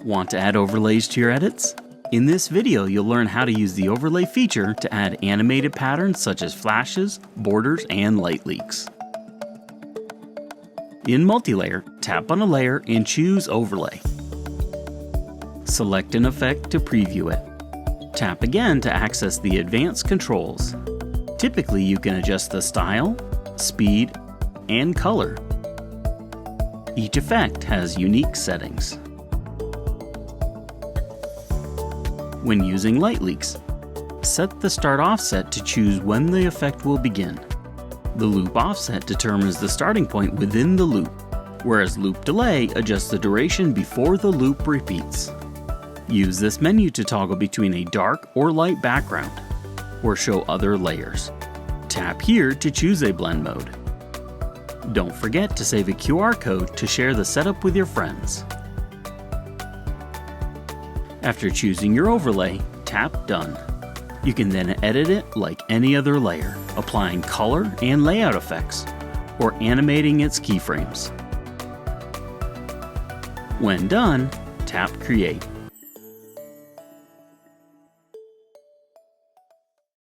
Want to add overlays to your edits? In this video, you'll learn how to use the overlay feature to add animated patterns such as flashes, borders, and light leaks. In Multilayer, tap on a layer and choose Overlay. Select an effect to preview it. Tap again to access the advanced controls. Typically, you can adjust the style, speed, and color. Each effect has unique settings. When using light leaks, set the start offset to choose when the effect will begin. The loop offset determines the starting point within the loop, whereas loop delay adjusts the duration before the loop repeats. Use this menu to toggle between a dark or light background, or show other layers. Tap here to choose a blend mode. Don't forget to save a QR code to share the setup with your friends. After choosing your overlay, tap Done. You can then edit it like any other layer, applying color and layout effects, or animating its keyframes. When done, tap Create.